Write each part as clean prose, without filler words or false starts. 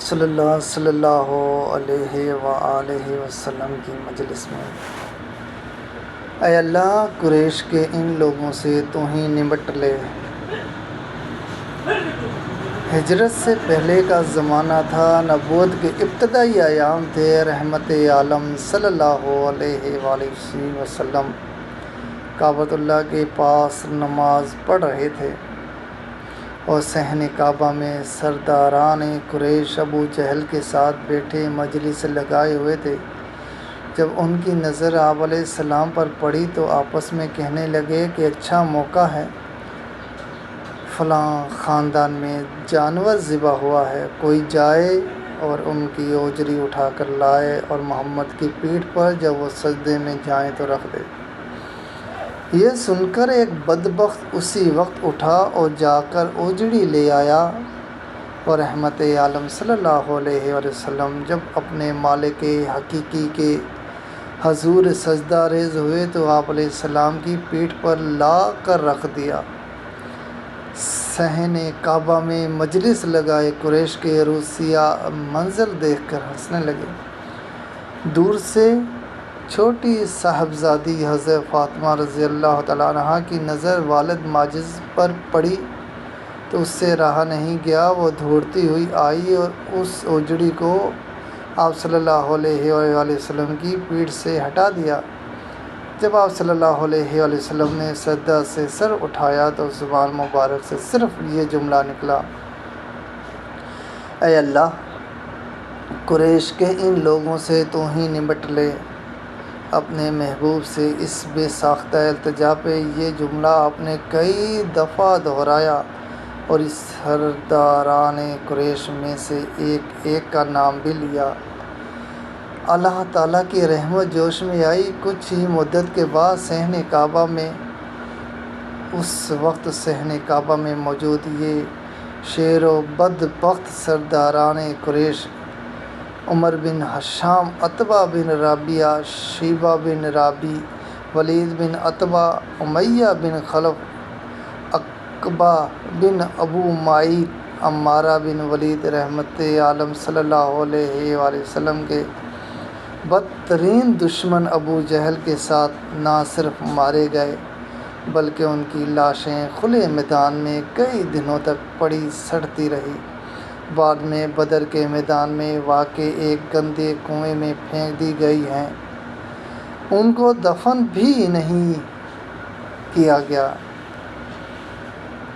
صلی اللہ علیہ وآلہ وسلم کی مجلس میں، اے اللہ قریش کے ان لوگوں سے تو ہی نمٹ لے۔ ہجرت سے پہلے کا زمانہ تھا، نبوت کے ابتدائی ایام تھے۔ رحمت عالم صلی اللہ علیہ وآلہ وسلم کعبۃ اللہ کے پاس نماز پڑھ رہے تھے اور صحن کعبہ میں سرداران قریش ابو جہل کے ساتھ بیٹھے مجلس لگائے ہوئے تھے۔ جب ان کی نظر آپ علیہ السلام پر پڑی تو آپس میں کہنے لگے کہ اچھا موقع ہے، فلاں خاندان میں جانور ذبح ہوا ہے، کوئی جائے اور ان کی اوجری اٹھا کر لائے اور محمد کی پیٹھ پر جب وہ سجدے میں جائیں تو رکھ دے۔ یہ سن کر ایک بدبخت اسی وقت اٹھا اور جا کر اوجڑی لے آیا، اور رحمت عالم صلی اللہ علیہ وسلم جب اپنے مالک حقیقی کے حضور سجدہ ریز ہوئے تو آپ علیہ السلام کی پیٹھ پر لا کر رکھ دیا۔ صحن کعبہ میں مجلس لگائے قریش کے روسیہ منظر دیکھ کر ہنسنے لگے۔ دور سے چھوٹی صاحبزادی حضرت فاطمہ رضی اللہ تعالیٰ عنہا کی نظر والد ماجد پر پڑی تو اس سے رہا نہیں گیا، وہ دوڑتی ہوئی آئی اور اس اوجڑی کو آپ صلی اللہ علیہ وآلہ وسلم کی پیٹھ سے ہٹا دیا۔ جب آپ صلی اللہ علیہ وآلہ وسلم نے سجدہ سے سر اٹھایا تو زبان مبارک سے صرف یہ جملہ نکلا، اے اللہ قریش کے ان لوگوں سے تو ہی نمٹ لے۔ اپنے محبوب سے اس بے ساختہ التجا پہ یہ جملہ آپ نے کئی دفعہ دہرایا اور اس سرداران قریش میں سے ایک ایک کا نام بھی لیا۔ اللہ تعالیٰ کی رحمت جوش میں آئی۔ کچھ ہی مدت کے بعد صحن کعبہ میں اس وقت صحن کعبہ میں موجود یہ شیر و بدبخت سرداران قریش عمر بن ہشام، عتبہ بن ربیعہ، شیبہ بن رابی، ولید بن عتبہ، امیہ بن خلف، عقبہ بن ابو معیط، عمارہ بن ولید رحمت عالم صلی اللہ علیہ وآلہ وسلم کے بدترین دشمن ابو جہل کے ساتھ نہ صرف مارے گئے بلکہ ان کی لاشیں کھلے میدان میں کئی دنوں تک پڑی سڑتی رہی۔ بعد میں بدر کے میدان میں واقع ایک گندے کنویں میں پھینک دی گئی ہیں، ان کو دفن بھی نہیں کیا گیا۔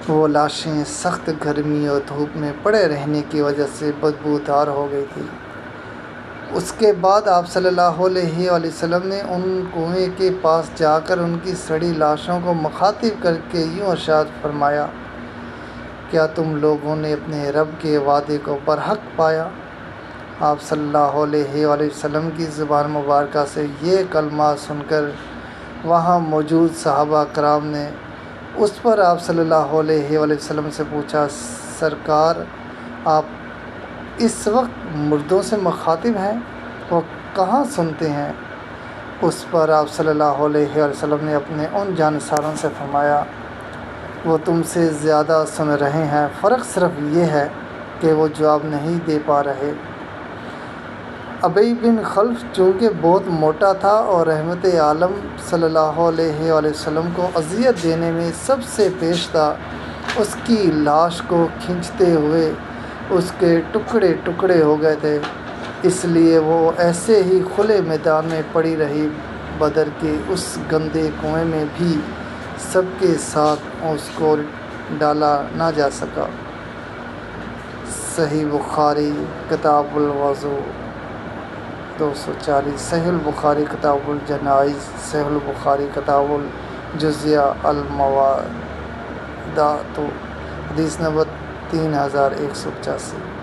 وہ لاشیں سخت گرمی اور دھوپ میں پڑے رہنے کی وجہ سے بدبودار ہو گئی تھی۔ اس کے بعد آپ صلی اللہ علیہ وآلہ وسلم نے ان کنویں کے پاس جا کر ان کی سڑی لاشوں کو مخاطب کر کے یوں ارشاد فرمایا، کیا تم لوگوں نے اپنے رب کے وعدے کو برحق پایا؟ آپ صلی اللہ علیہ وآلہ وسلم کی زبان مبارکہ سے یہ کلمات سن کر وہاں موجود صحابہ کرام نے اس پر آپ صلی اللہ علیہ وآلہ وسلم سے پوچھا، سرکار آپ اس وقت مردوں سے مخاطب ہیں، وہ کہاں سنتے ہیں؟ اس پر آپ صلی اللہ علیہ وآلہ وسلم نے اپنے ان جانثاروں سے فرمایا، وہ تم سے زیادہ سن رہے ہیں، فرق صرف یہ ہے کہ وہ جواب نہیں دے پا رہے۔ ابی بن خلف چونکہ بہت موٹا تھا اور رحمت عالم صلی اللہ علیہ وآلہ وسلم کو اذیت دینے میں سب سے پیش تھا، اس کی لاش کو کھینچتے ہوئے اس کے ٹکڑے ٹکڑے ہو گئے تھے، اس لیے وہ ایسے ہی کھلے میدان میں پڑی رہی۔ بدر کے اس گندے کنویں میں بھی سب کے ساتھ اس کو ڈالا نہ جا سکا۔ صحیح بخاری کتاب الوضو 240، صحیح البخاری کتاب الجنائز، صحیح البخاری کتاب الجزیہ الموادات، حدیث نمبر 3185۔